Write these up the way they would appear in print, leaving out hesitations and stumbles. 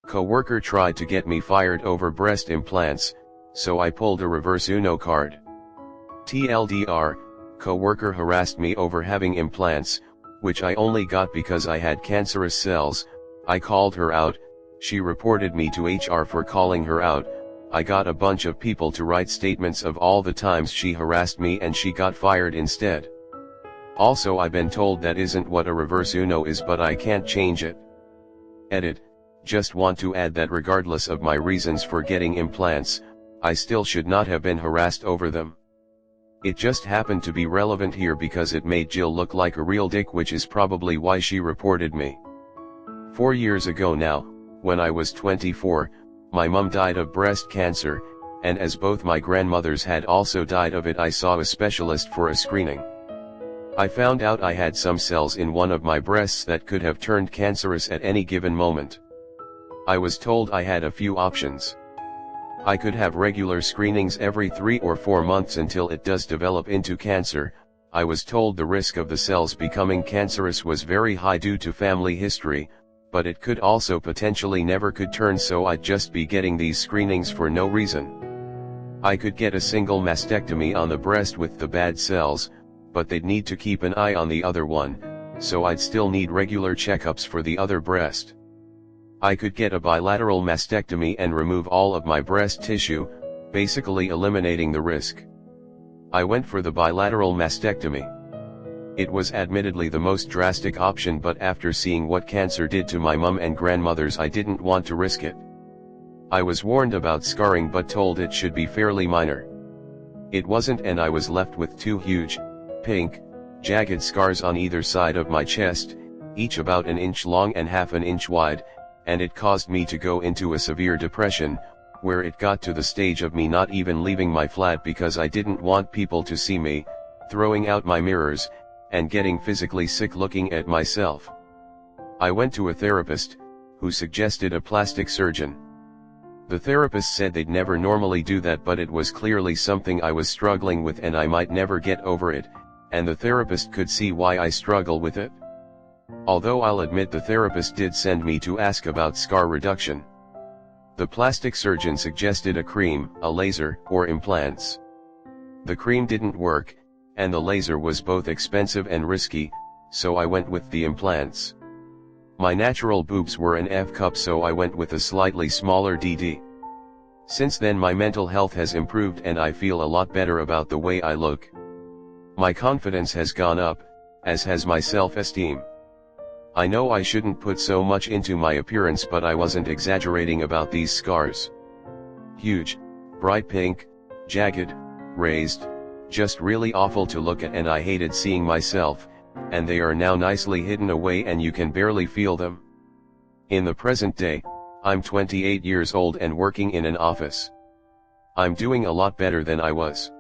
Coworker tried to get me fired over breast implants, so I pulled a reverse Uno card. TLDR, coworker harassed me over having implants, which I only got because I had cancerous cells. I called her out, she reported me to HR for calling her out. I got a bunch of people to write statements of all the times she harassed me and she got fired instead. Also, I've been told that isn't what a reverse Uno is, but I can't change it. Edit. Just want to add that regardless of my reasons for getting implants, I still should not have been harassed over them. It just happened to be relevant here because it made Jill look like a real dick, which is probably why she reported me. 4 years ago now, when I was 24, my mum died of breast cancer, and as both my grandmothers had also died of it, I saw a specialist for a screening. I found out I had some cells in one of my breasts that could have turned cancerous at any given moment. I was told I had a few options. I could have regular screenings every 3 or 4 months until it does develop into cancer. I was told the risk of the cells becoming cancerous was very high due to family history, but it could also potentially never could turn, so I'd just be getting these screenings for no reason. I could get a single mastectomy on the breast with the bad cells, but they'd need to keep an eye on the other one, so I'd still need regular checkups for the other breast. I could get a bilateral mastectomy and remove all of my breast tissue, basically eliminating the risk. I went for the bilateral mastectomy. It was admittedly the most drastic option, but after seeing what cancer did to my mum and grandmothers, I didn't want to risk it. I was warned about scarring but told it should be fairly minor. It wasn't, and I was left with 2 huge, pink, jagged scars on either side of my chest, each about 1 inch long and half an inch wide, and it caused me to go into a severe depression, where it got to the stage of me not even leaving my flat because I didn't want people to see me, throwing out my mirrors, and getting physically sick looking at myself. I went to a therapist, who suggested a plastic surgeon. The therapist said they'd never normally do that, but it was clearly something I was struggling with and I might never get over it, and the therapist could see why I struggle with it. Although I'll admit the therapist did send me to ask about scar reduction. The plastic surgeon suggested a cream, a laser, or implants. The cream didn't work, and the laser was both expensive and risky, so I went with the implants. My natural boobs were an F cup, so I went with a slightly smaller DD. Since then my mental health has improved and I feel a lot better about the way I look. My confidence has gone up, as has my self-esteem. I know I shouldn't put so much into my appearance, but I wasn't exaggerating about these scars. Huge, bright pink, jagged, raised, just really awful to look at, and I hated seeing myself, and they are now nicely hidden away and you can barely feel them. In the present day, I'm 28 years old and working in an office. I'm doing a lot better than I was.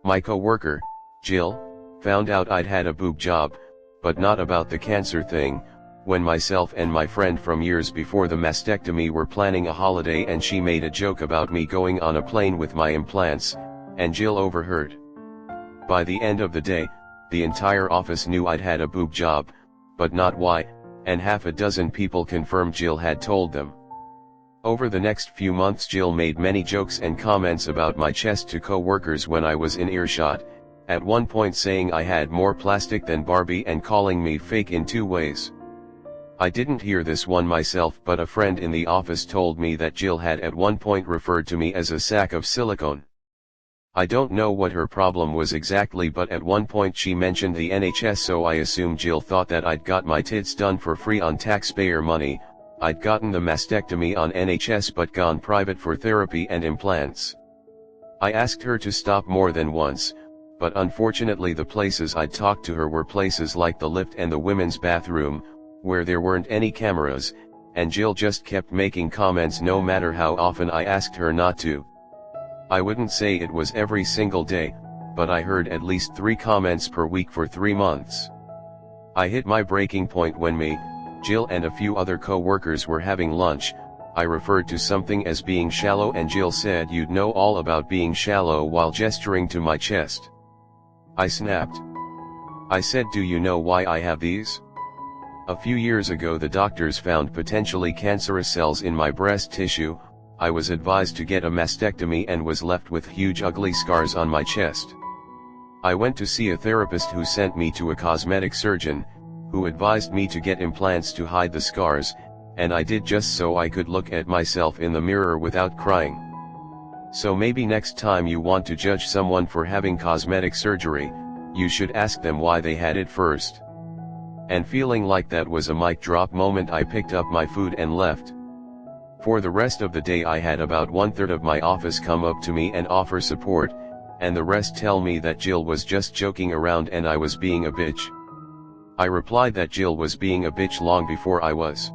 My coworker, Jill, found out I'd had a boob job, but not about the cancer thing, when myself and my friend from years before the mastectomy were planning a holiday and she made a joke about me going on a plane with my implants, and Jill overheard. By the end of the day, the entire office knew I'd had a boob job, but not why, and half a dozen people confirmed Jill had told them. Over the next few months Jill made many jokes and comments about my chest to co-workers when I was in earshot, at one point saying I had more plastic than Barbie and calling me fake in 2 ways. I didn't hear this one myself, but a friend in the office told me that Jill had at one point referred to me as a sack of silicone. I don't know what her problem was exactly, but at one point she mentioned the NHS, so I assume Jill thought that I'd got my tits done for free on taxpayer money. I'd gotten the mastectomy on NHS but gone private for therapy and implants. I asked her to stop more than once, but unfortunately the places I'd talked to her were places like the lift and the women's bathroom, where there weren't any cameras, and Jill just kept making comments no matter how often I asked her not to. I wouldn't say it was every single day, but I heard at least 3 comments per week for 3 months. I hit my breaking point when me, Jill and a few other co-workers were having lunch. I referred to something as being shallow and Jill said you'd know all about being shallow while gesturing to my chest. I snapped. I said, do you know why I have these? A few years ago the doctors found potentially cancerous cells in my breast tissue. I was advised to get a mastectomy and was left with huge ugly scars on my chest. I went to see a therapist who sent me to a cosmetic surgeon, who advised me to get implants to hide the scars, and I did just so I could look at myself in the mirror without crying. So maybe next time you want to judge someone for having cosmetic surgery, you should ask them why they had it first. And feeling like that was a mic drop moment, I picked up my food and left. For the rest of the day I had about 1/3 of my office come up to me and offer support, and the rest tell me that Jill was just joking around and I was being a bitch. I replied that Jill was being a bitch long before I was.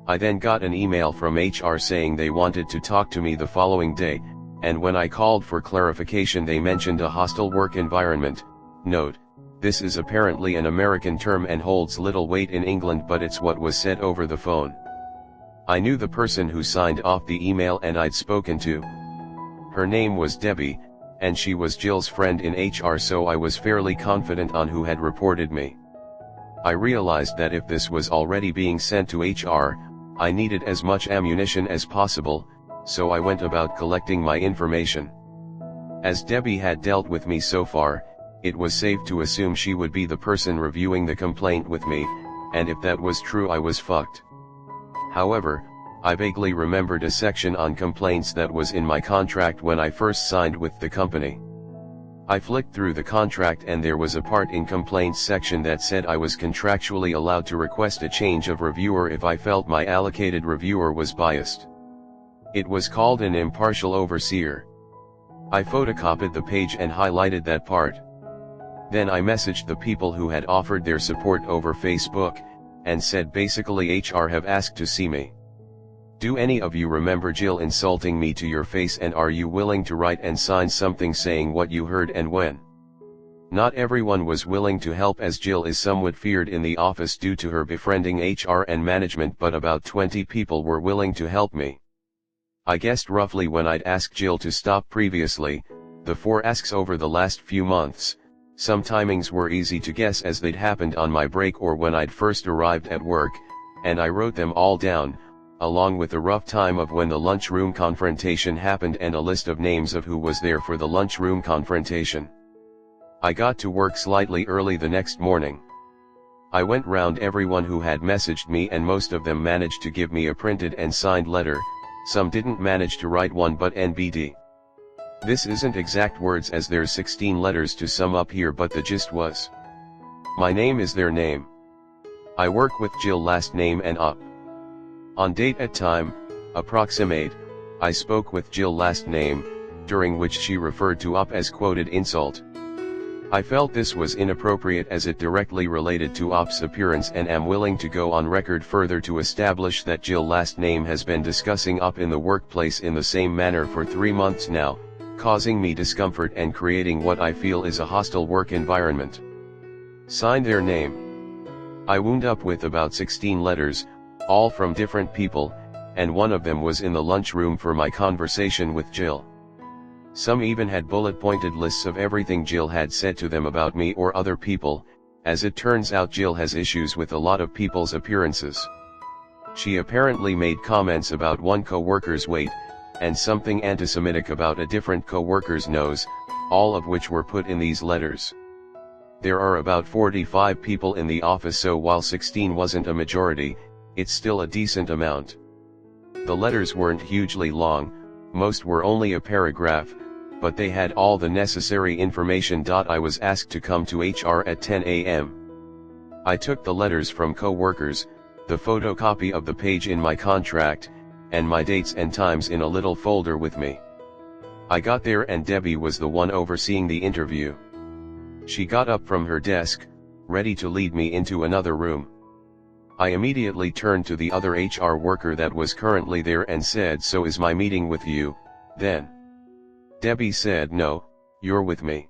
I then got an email from HR saying they wanted to talk to me the following day, and when I called for clarification they mentioned a hostile work environment. Note: this is apparently an American term and holds little weight in England, but it's what was said over the phone. I knew the person who signed off the email and I'd spoken to. Her name was Debbie, and she was Jill's friend in HR, so I was fairly confident on who had reported me. I realized that if this was already being sent to HR, I needed as much ammunition as possible, so I went about collecting my information. As Debbie had dealt with me so far, it was safe to assume she would be the person reviewing the complaint with me, and if that was true I was fucked. However, I vaguely remembered a section on complaints that was in my contract when I first signed with the company. I flicked through the contract and there was a part in complaints section that said I was contractually allowed to request a change of reviewer if I felt my allocated reviewer was biased. It was called an impartial overseer. I photocopied the page and highlighted that part. Then I messaged the people who had offered their support over Facebook, and said basically, HR have asked to see me. Do any of you remember Jill insulting me to your face, and are you willing to write and sign something saying what you heard and when? Not everyone was willing to help, as Jill is somewhat feared in the office due to her befriending HR and management, but about 20 people were willing to help me. I guessed roughly when I'd asked Jill to stop previously, the 4 asks over the last few months. Some timings were easy to guess as they'd happened on my break or when I'd first arrived at work, and I wrote them all down, along with a rough time of when the lunchroom confrontation happened and a list of names of who was there for the lunchroom confrontation. I got to work slightly early the next morning. I went round everyone who had messaged me and most of them managed to give me a printed and signed letter. Some didn't manage to write one, but NBD. This isn't exact words as there's 16 letters to sum up here, but the gist was: my name is their name. I work with Jill, last name and up. On date at time, approximate, I spoke with Jill, last name, during which she referred to up as quoted insult. I felt this was inappropriate as it directly related to Op's appearance and am willing to go on record further to establish that Jill, last name, has been discussing Op in the workplace in the same manner for 3 months now, causing me discomfort and creating what I feel is a hostile work environment. Signed, their name. I wound up with about 16 letters, all from different people, and one of them was in the lunchroom for my conversation with Jill. Some even had bullet-pointed lists of everything Jill had said to them about me or other people. As it turns out, Jill has issues with a lot of people's appearances. She apparently made comments about one co-worker's weight, and something anti-Semitic about a different co-worker's nose, all of which were put in these letters. There are about 45 people in the office, so while 16 wasn't a majority, it's still a decent amount. The letters weren't hugely long, most were only a paragraph, but they had all the necessary information. I was asked to come to HR at 10 a.m. I took the letters from co-workers, the photocopy of the page in my contract, and my dates and times in a little folder with me. I got there and Debbie was the one overseeing the interview. She got up from her desk, ready to lead me into another room. I immediately turned to the other HR worker that was currently there and said, "So is my meeting with you, then?" Debbie said, "No, you're with me."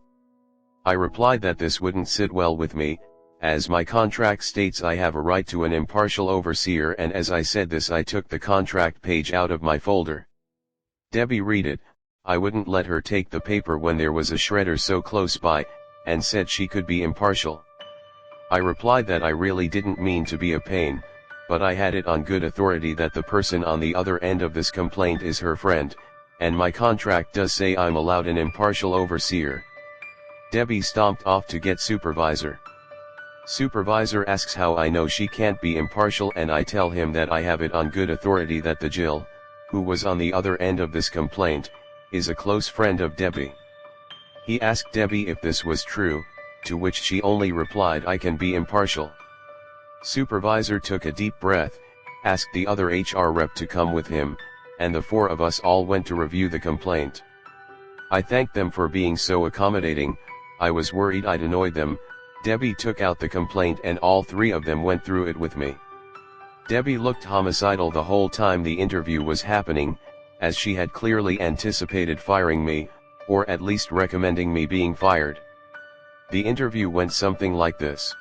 I replied that this wouldn't sit well with me, as my contract states I have a right to an impartial overseer, and as I said this I took the contract page out of my folder. Debbie read it. I wouldn't let her take the paper when there was a shredder so close by, and said she could be impartial. I replied that I really didn't mean to be a pain, but I had it on good authority that the person on the other end of this complaint is her friend, and my contract does say I'm allowed an impartial overseer. Debbie stomped off to get supervisor. Supervisor asks how I know she can't be impartial, and I tell him that I have it on good authority that the Jill, who was on the other end of this complaint, is a close friend of Debbie. He asked Debbie if this was true, to which she only replied, I can be impartial. Supervisor took a deep breath, asked the other HR rep to come with him, and the four of us all went to review the complaint. I thanked them for being so accommodating. I was worried I'd annoyed them. Debbie took out the complaint and all three of them went through it with me. Debbie looked homicidal the whole time the interview was happening, as she had clearly anticipated firing me, or at least recommending me being fired. The interview went something like this.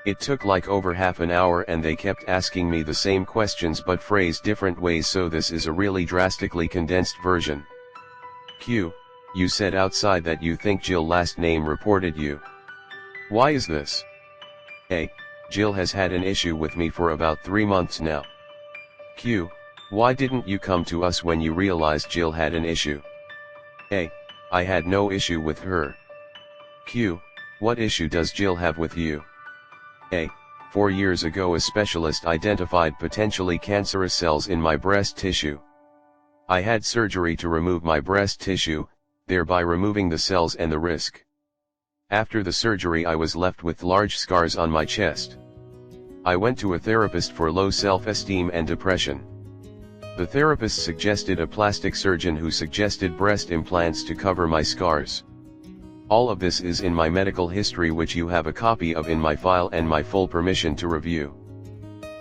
It took like over half an hour and they kept asking me the same questions but phrased different ways, so this is a really drastically condensed version. Q. You said outside that you think Jill last name reported you. Why is this? A. Jill has had an issue with me for about 3 months now. Q. Why didn't you come to us when you realized Jill had an issue? A. I had no issue with her. Q. What issue does Jill have with you? A. 4 years ago a specialist identified potentially cancerous cells in my breast tissue. I had surgery to remove my breast tissue, thereby removing the cells and the risk. After the surgery I was left with large scars on my chest. I went to a therapist for low self-esteem and depression. The therapist suggested a plastic surgeon who suggested breast implants to cover my scars. All of this is in my medical history, which you have a copy of in my file and my full permission to review.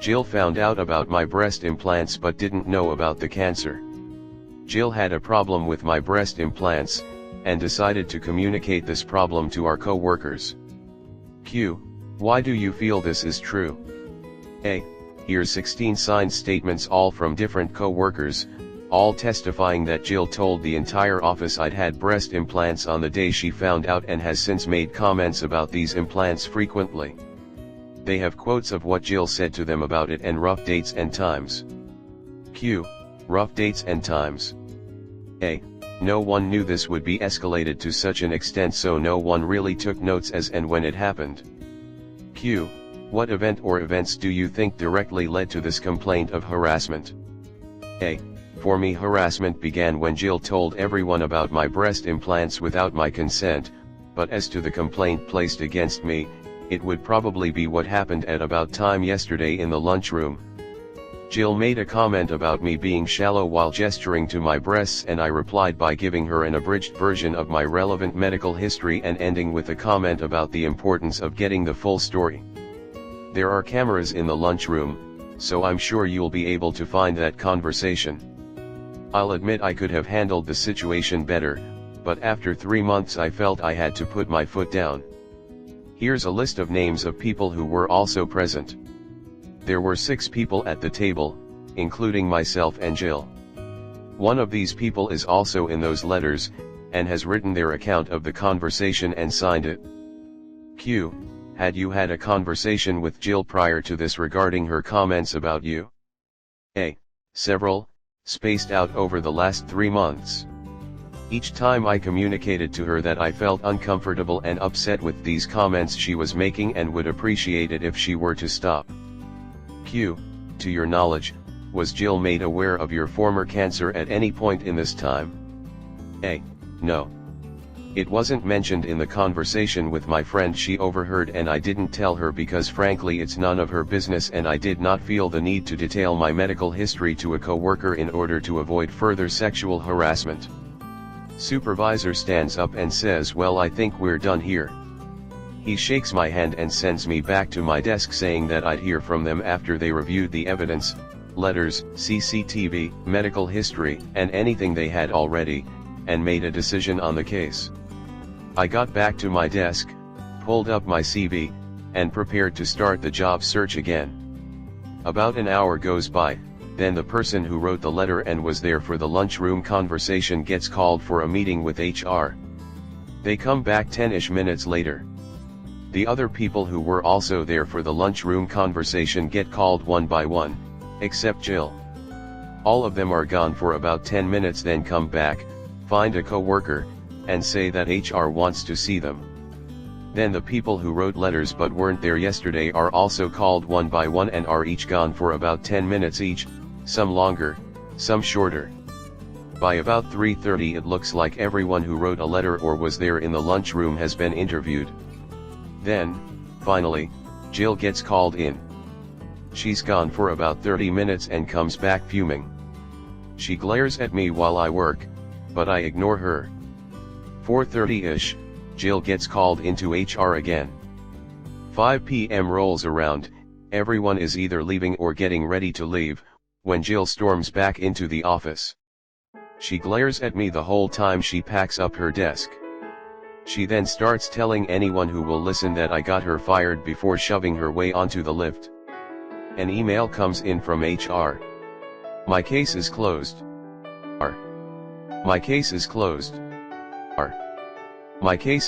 Jill found out about my breast implants but didn't know about the cancer. Jill had a problem with my breast implants, and decided to communicate this problem to our co-workers. Q. Why do you feel this is true? A. Here's 16 signed statements, all from different co-workers, all testifying that Jill told the entire office I'd had breast implants on the day she found out, and has since made comments about these implants frequently. They have quotes of what Jill said to them about it and rough dates and times. Q. Rough dates and times. A. No one knew this would be escalated to such an extent, so no one really took notes as and when it happened. Q. What event or events do you think directly led to this complaint of harassment? A. For me, harassment began when Jill told everyone about my breast implants without my consent, but as to the complaint placed against me, it would probably be what happened at about time yesterday in the lunchroom. Jill made a comment about me being shallow while gesturing to my breasts, and I replied by giving her an abridged version of my relevant medical history and ending with a comment about the importance of getting the full story. There are cameras in the lunchroom, so I'm sure you'll be able to find that conversation. I'll admit I could have handled the situation better, but after 3 months I felt I had to put my foot down. Here's a list of names of people who were also present. There were 6 people at the table, including myself and Jill. One of these people is also in those letters, and has written their account of the conversation and signed it. Q. Had you had a conversation with Jill prior to this regarding her comments about you? A. Several, spaced out over the last 3 months. Each time I communicated to her that I felt uncomfortable and upset with these comments she was making and would appreciate it if she were to stop. Q. To your knowledge, was Jill made aware of your former cancer at any point in this time? A. No. It wasn't mentioned in the conversation with my friend she overheard, and I didn't tell her because frankly it's none of her business, and I did not feel the need to detail my medical history to a coworker in order to avoid further sexual harassment. Supervisor stands up and says, well, I think we're done here. He shakes my hand and sends me back to my desk, saying that I'd hear from them after they reviewed the evidence, letters, CCTV, medical history, and anything they had already, and made a decision on the case. I got back to my desk, pulled up my CV, and prepared to start the job search again. About an hour goes by, then the person who wrote the letter and was there for the lunchroom conversation gets called for a meeting with HR. They come back 10-ish minutes later. The other people who were also there for the lunchroom conversation get called one by one, except Jill. All of them are gone for about 10 minutes, then come back, find a coworker, and say that HR wants to see them. Then the people who wrote letters but weren't there yesterday are also called one by one and are each gone for about 10 minutes each, some longer, some shorter. By about 3:30 it looks like everyone who wrote a letter or was there in the lunchroom has been interviewed. Then, finally, Jill gets called in. She's gone for about 30 minutes and comes back fuming. She glares at me while I work, but I ignore her. 4:30-ish, Jill gets called into HR again. 5 p.m. rolls around, everyone is either leaving or getting ready to leave, when Jill storms back into the office. She glares at me the whole time she packs up her desk. She then starts telling anyone who will listen that I got her fired before shoving her way onto the lift. An email comes in from HR. My case is closed. My case is closed. My case